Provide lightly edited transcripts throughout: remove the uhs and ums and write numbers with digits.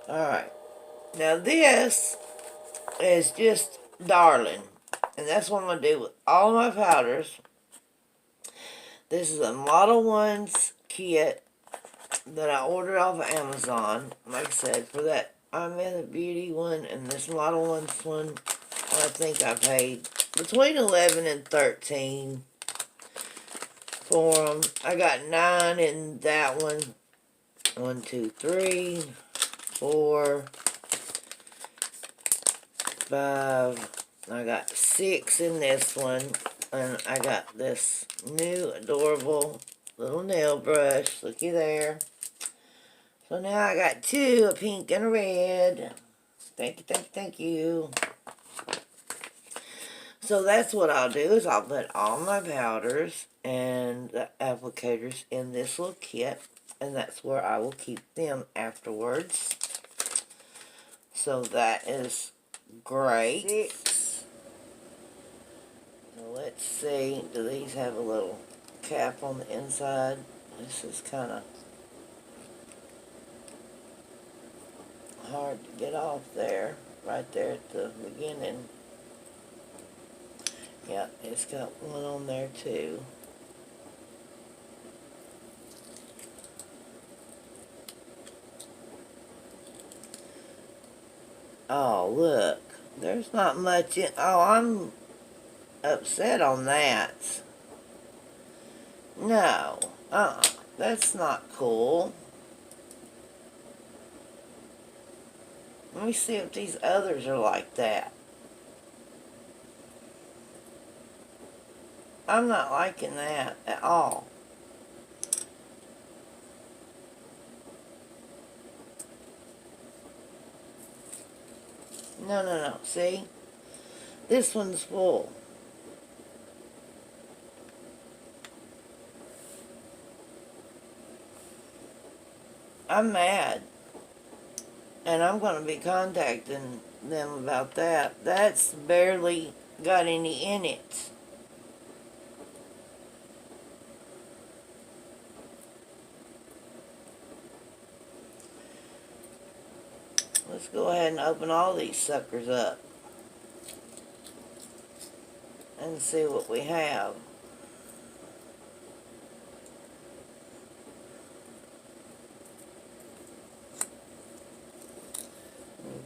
Alright. Now this is just darling. And that's what I'm going to do with all my powders. This is a Model Ones kit that I ordered off of Amazon. Like I said, for that I'm in a Beauty one and this Model Ones one, I think I paid between 11 and 13 for them. I got 9 in that one. 1, 2, 3, 4, 5. I got 6 in this one. And I got this new adorable little nail brush. Looky there. So now I got 2, a pink and a red. Thank you, thank you, thank you. So that's what I'll do, is I'll put all my powders and the applicators in this little kit. And that's where I will keep them afterwards. So that is great. 6. So let's see, do these have a little cap on the inside? This is kind of hard to get off there, right there at the beginning. Yeah, it's got one on there too. Oh, look, there's not much in, oh, I'm upset on that. No, that's not cool. Let me see if these others are like that. I'm not liking that at all. No, no, no. See? This one's full. I'm mad. And I'm going to be contacting them about that. That's barely got any in it. Let's go ahead and open all these suckers up and see what we have.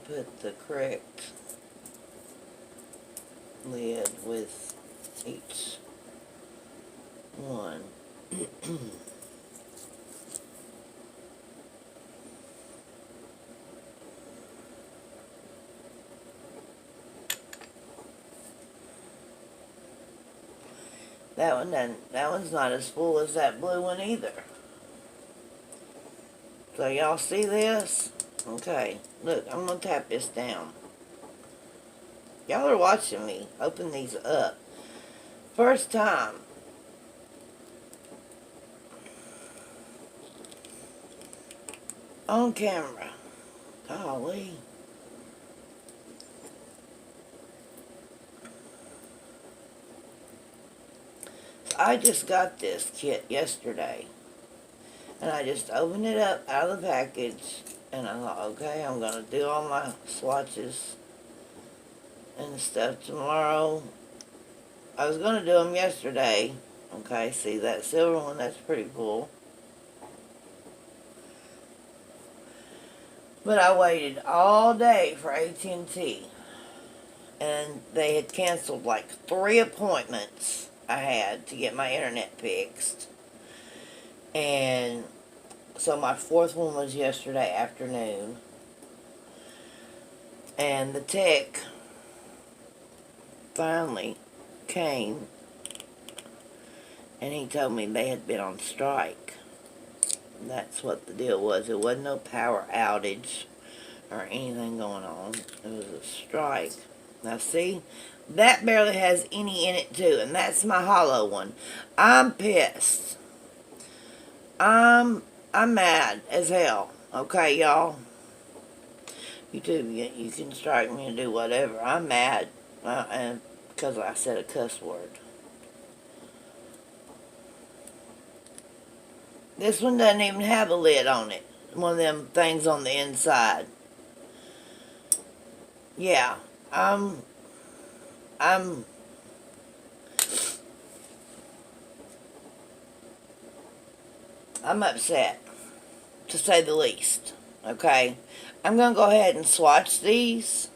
Put the correct lid with each one. That one's not as full as that blue one either. So y'all see this? Okay, look, I'm going to tap this down. Y'all are watching me open these up. First time. On camera. Golly. So I just got this kit yesterday. And I just opened it up out of the package. And I thought, okay, I'm going to do all my swatches and stuff tomorrow. I was going to do them yesterday. Okay, see that silver one? That's pretty cool. But I waited all day for AT&T. And they had canceled like 3 appointments I had to get my internet fixed. And so my 4th one was yesterday afternoon. And the tech finally came. And he told me they had been on strike. That's what the deal was. It wasn't no power outage or anything going on. It was a strike. Now see, that barely has any in it too, and that's my hollow one. I'm pissed. I'm mad as hell. Okay, y'all. YouTube, you can strike me and do whatever. I'm mad, and because I said a cuss word. This one doesn't even have a lid on it. One of them things on the inside. Yeah, I'm I'm I'm upset, to say the least. Okay, I'm gonna go ahead and swatch these,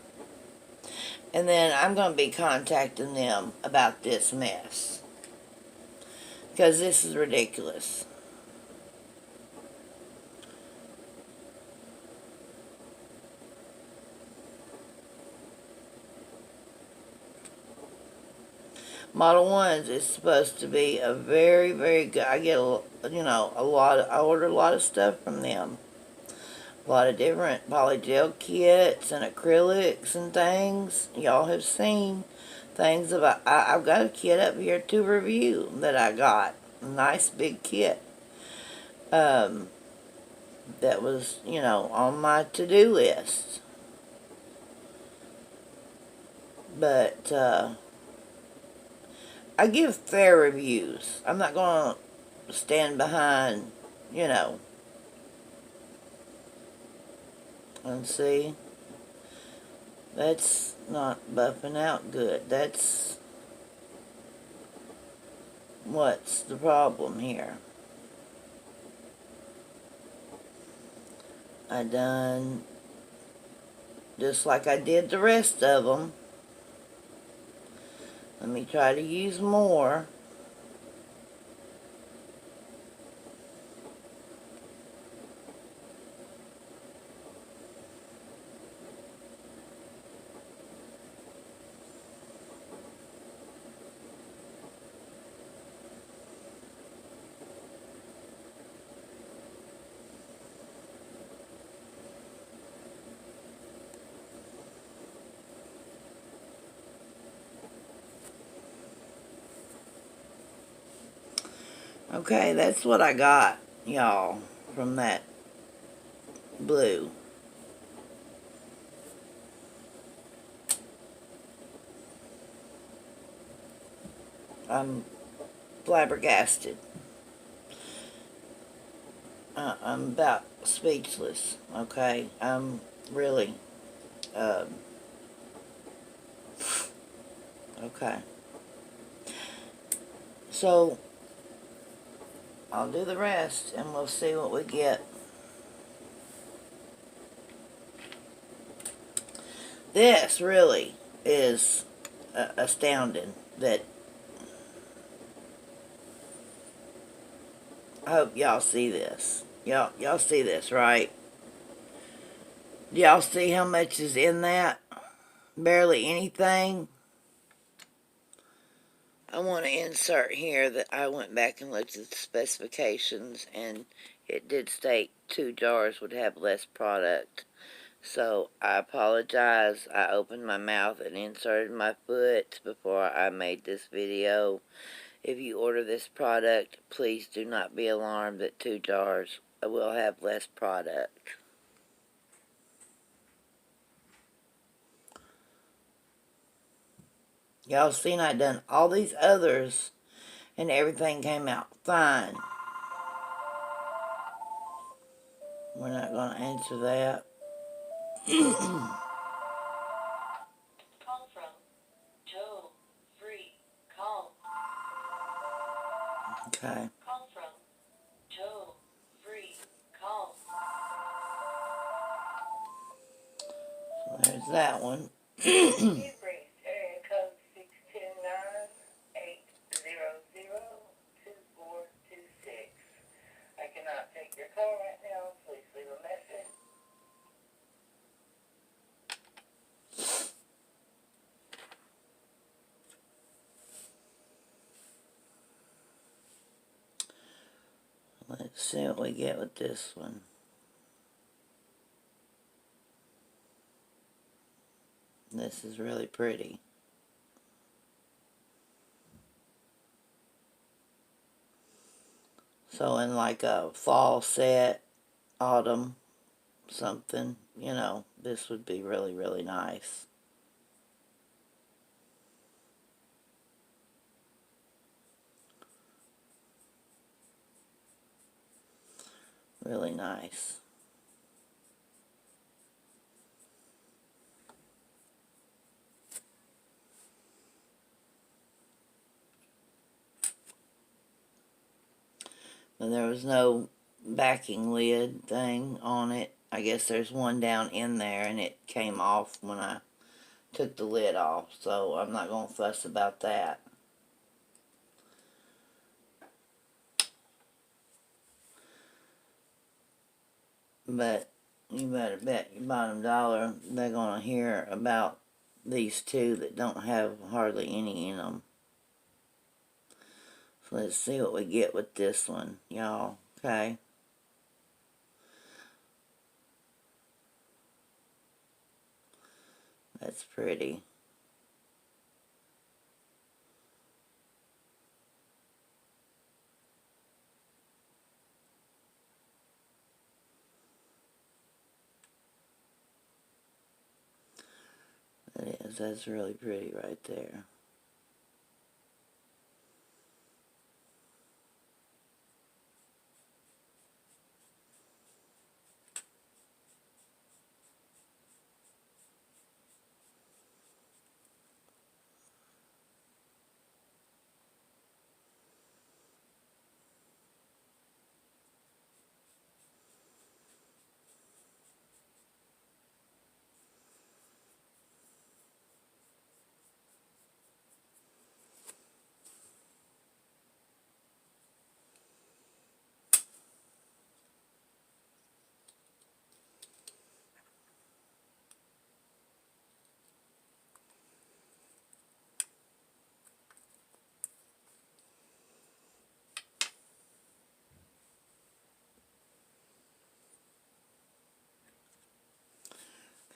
and then I'm gonna be contacting them about this mess because this is ridiculous. Model Ones is supposed to be a very, very good. I get a lot. I order a lot of stuff from them. A lot of different polygel kits and acrylics and things. Y'all have seen things about. I've got a kit up here to review that I got. A nice big kit. Um, that was on my to-do list. But I give fair reviews. I'm not gonna stand behind, you know, and see. That's not buffing out good. That's what's the problem here. I done just like I did the rest of them. Let me try to use more. Okay, that's what I got, y'all, from that blue. I'm flabbergasted. I'm about speechless, okay? I'm really, um, okay. So, I'll do the rest and we'll see what we get. This really is astounding that I hope y'all see this. Y'all see this, right? Y'all see how much is in that? Barely anything. I want to insert here that I went back and looked at the specifications and it did state 2 jars would have less product. So I apologize. I opened my mouth and inserted my foot before I made this video. If you order this product, please do not be alarmed that 2 jars will have less product. Y'all seen I done all these others and everything came out fine. We're not going to answer that. Call from Joe Free Call. Okay. Call from Joe Free Call. So there's that one. You've reached area code 629-800-2426. I cannot take your call right now. Please leave a message. Let's see what we get with this one. This is really pretty. So in like a fall set, autumn, something, this would be really, really nice. Really nice. But there was no backing lid thing on it. I guess there's one down in there and it came off when I took the lid off, so I'm not going to fuss about that. But you better bet your bottom dollar they're going to hear about these two that don't have hardly any in them. So let's see what we get with this one, y'all. Okay. That's pretty. That is. That's really pretty right there.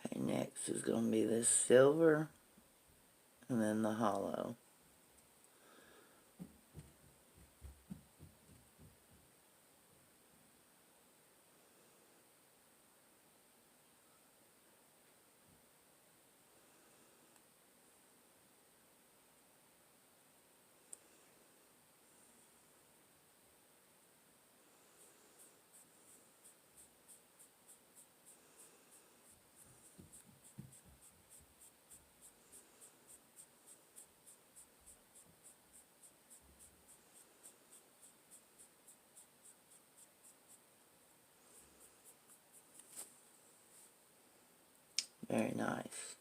Okay, next is going to be this silver and then the hollow. Very nice.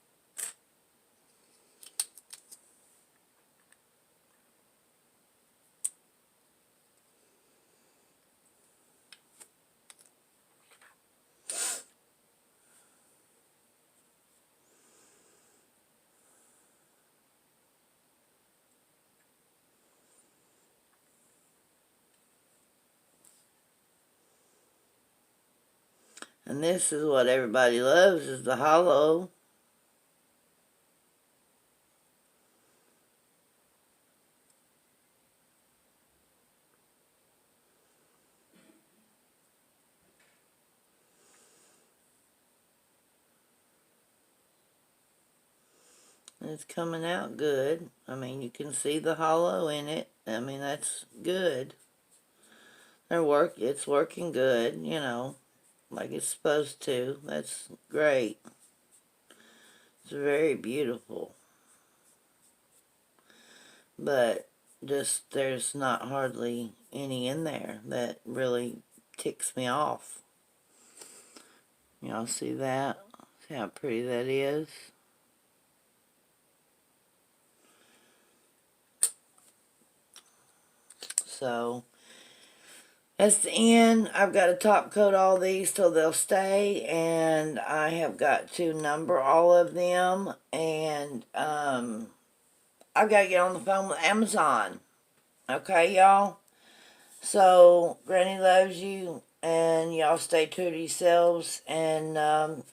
And this is what everybody loves, is the hollow. And it's coming out good. I mean, you can see the hollow in it. I mean, that's good. It's working good, you know, like it's supposed to. That's great. It's very beautiful. But just there's not hardly any in there that really ticks me off. Y'all see that? See how pretty that is? So that's the end. I've got to top coat all these till they'll stay, and I have got to number all of them, and I've got to get on the phone with Amazon. Okay, y'all? So, Granny loves you, and y'all stay true to yourselves, and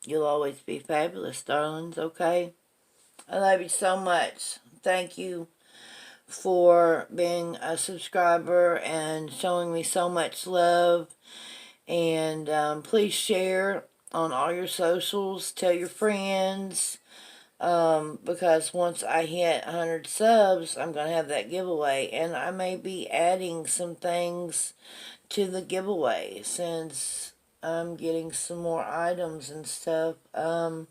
you'll always be fabulous, darlings, okay? I love you so much. Thank you for being a subscriber and showing me so much love. And please share on all your socials. Tell your friends. Because once I hit 100 subs, I'm going to have that giveaway. And I may be adding some things to the giveaway since I'm getting some more items and stuff. I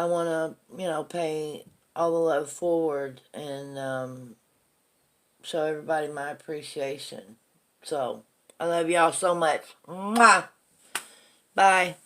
want to, pay all the love forward and show everybody my appreciation. So, I love y'all so much. Mwah! Bye.